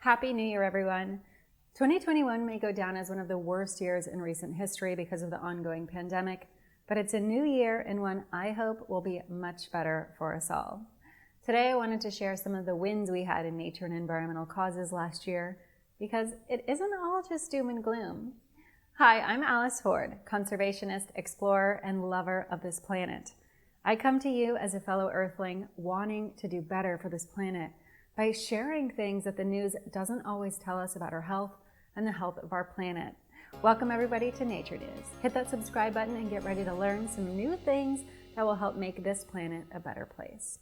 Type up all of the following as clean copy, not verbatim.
Happy New Year, everyone. 2021 may go down as one of the worst years in recent history because of the ongoing pandemic, but it's a new year and one I hope will be much better for us all. Today, I wanted to share some of the wins we had in nature and environmental causes last year, because it isn't all just doom and gloom. Hi, I'm Alice Ford, conservationist, explorer, and lover of this planet. I come to you as a fellow Earthling wanting to do better for this planet by sharing things that the news doesn't always tell us about our health and the health of our planet. Welcome everybody to Nature News. Hit that subscribe button and get ready to learn some new things that will help make this planet a better place.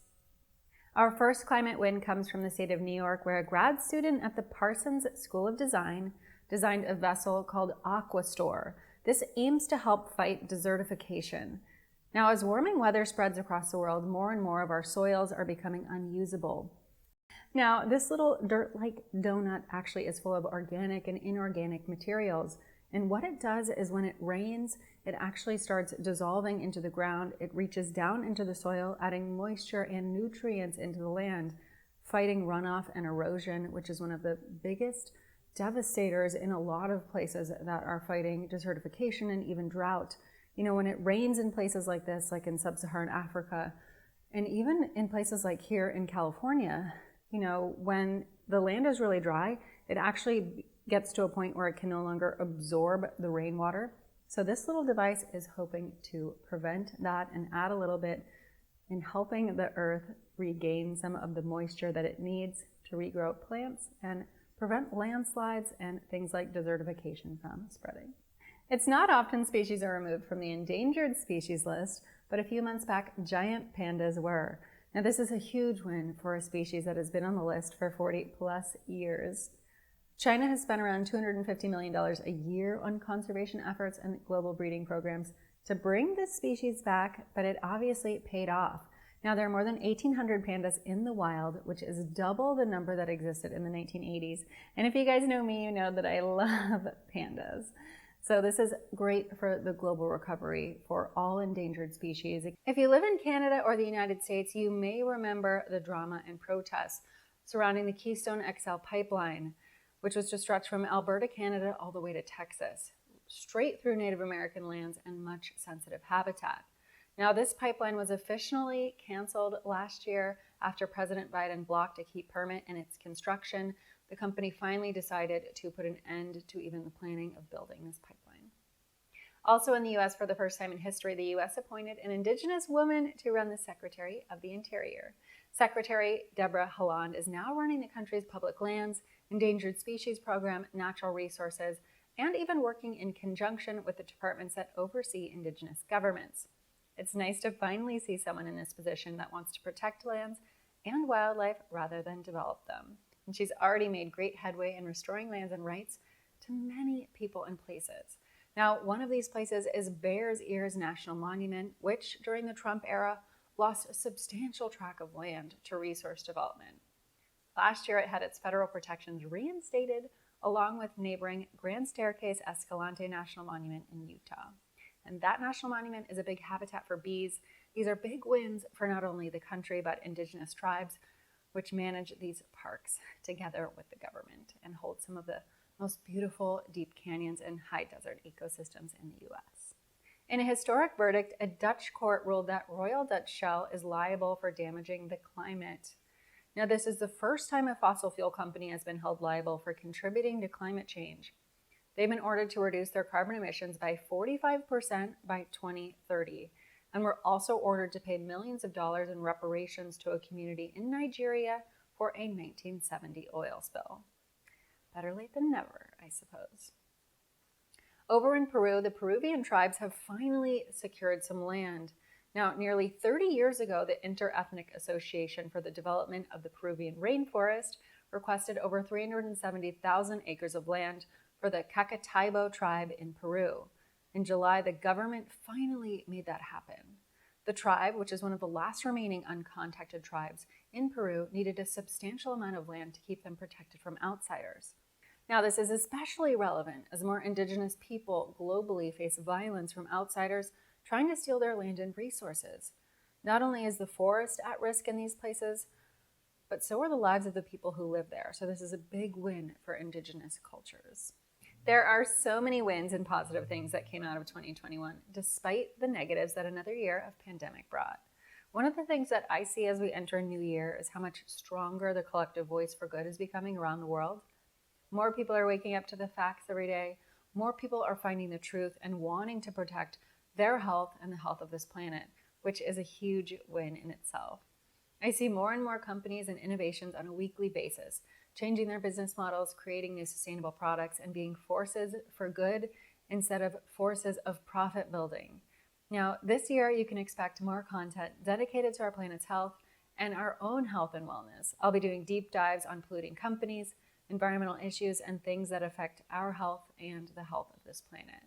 Our first climate win comes from the state of New York, where a grad student at the Parsons School of Design designed a vessel called Aquastore. This aims to help fight desertification. Now, as warming weather spreads across the world, more and more of our soils are becoming unusable. Now, this little dirt-like donut actually is full of organic and inorganic materials. And what it does is when it rains, it actually starts dissolving into the ground. It reaches down into the soil, adding moisture and nutrients into the land, fighting runoff and erosion, which is one of the biggest devastators in a lot of places that are fighting desertification and even drought. You know, when it rains in places like this, like in sub-Saharan Africa, and even in places like here in California, you know, when the land is really dry, it actually gets to a point where it can no longer absorb the rainwater. So this little device is hoping to prevent that and add a little bit in helping the earth regain some of the moisture that it needs to regrow plants and prevent landslides and things like desertification from spreading. It's not often species are removed from the endangered species list, but a few months back, giant pandas were. Now, this is a huge win for a species that has been on the list for 40 plus years. China has spent around $250 million a year on conservation efforts and global breeding programs to bring this species back, but it obviously paid off. Now, there are more than 1,800 pandas in the wild, which is double the number that existed in the 1980s. And if you guys know me, you know that I love pandas. So this is great for the global recovery for all endangered species. If you live in Canada or the United States, you may remember the drama and protests surrounding the Keystone XL pipeline, which was to stretch from Alberta, Canada, all the way to Texas, straight through Native American lands and much sensitive habitat. Now, this pipeline was officially canceled last year after President Biden blocked a key permit in its construction. The company finally decided to put an end to even the planning of building this pipeline. Also in the U.S., for the first time in history, the U.S. appointed an Indigenous woman to run the Secretary of the Interior. Secretary Deborah Haaland is now running the country's public lands, endangered species program, natural resources, and even working in conjunction with the departments that oversee Indigenous governments. It's nice to finally see someone in this position that wants to protect lands and wildlife rather than develop them. And she's already made great headway in restoring lands and rights to many people and places. Now, one of these places is Bears Ears National Monument, which during the Trump era lost a substantial tract of land to resource development. Last year, it had its federal protections reinstated, along with neighboring Grand Staircase-Escalante National Monument in Utah. And that national monument is a big habitat for bees. These are big wins for not only the country, but Indigenous tribes, which manage these parks together with the government and hold some of the most beautiful deep canyons and high desert ecosystems in the U.S. In a historic verdict, a Dutch court ruled that Royal Dutch Shell is liable for damaging the climate. Now, this is the first time a fossil fuel company has been held liable for contributing to climate change. They've been ordered to reduce their carbon emissions by 45% by 2030. And were also ordered to pay millions of dollars in reparations to a community in Nigeria for a 1970 oil spill. Better late than never, I suppose. Over in Peru, the Peruvian tribes have finally secured some land. Now, nearly 30 years ago, the Inter-Ethnic Association for the Development of the Peruvian Rainforest requested over 370,000 acres of land for the Cacataibo tribe in Peru. In July, the government finally made that happen. The tribe, which is one of the last remaining uncontacted tribes in Peru, needed a substantial amount of land to keep them protected from outsiders. Now, this is especially relevant as more Indigenous people globally face violence from outsiders trying to steal their land and resources. Not only is the forest at risk in these places, but so are the lives of the people who live there. So this is a big win for Indigenous cultures. There are so many wins and positive things that came out of 2021, despite the negatives that another year of pandemic brought. One of the things that I see as we enter a new year is how much stronger the collective voice for good is becoming around the world. More people are waking up to the facts every day. More people are finding the truth and wanting to protect their health and the health of this planet, which is a huge win in itself. I see more and more companies and innovations on a weekly basis, changing their business models, creating new sustainable products, and being forces for good instead of forces of profit building. Now, this year you can expect more content dedicated to our planet's health and our own health and wellness. I'll be doing deep dives on polluting companies, environmental issues, and things that affect our health and the health of this planet.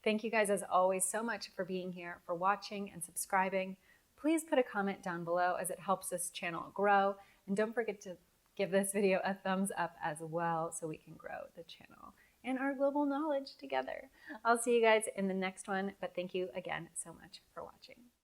Thank you guys, as always, so much for being here, for watching and subscribing. Please put a comment down below as it helps this channel grow. And don't forget to give this video a thumbs up as well so we can grow the channel and our global knowledge together. I'll see you guys in the next one, but thank you again so much for watching.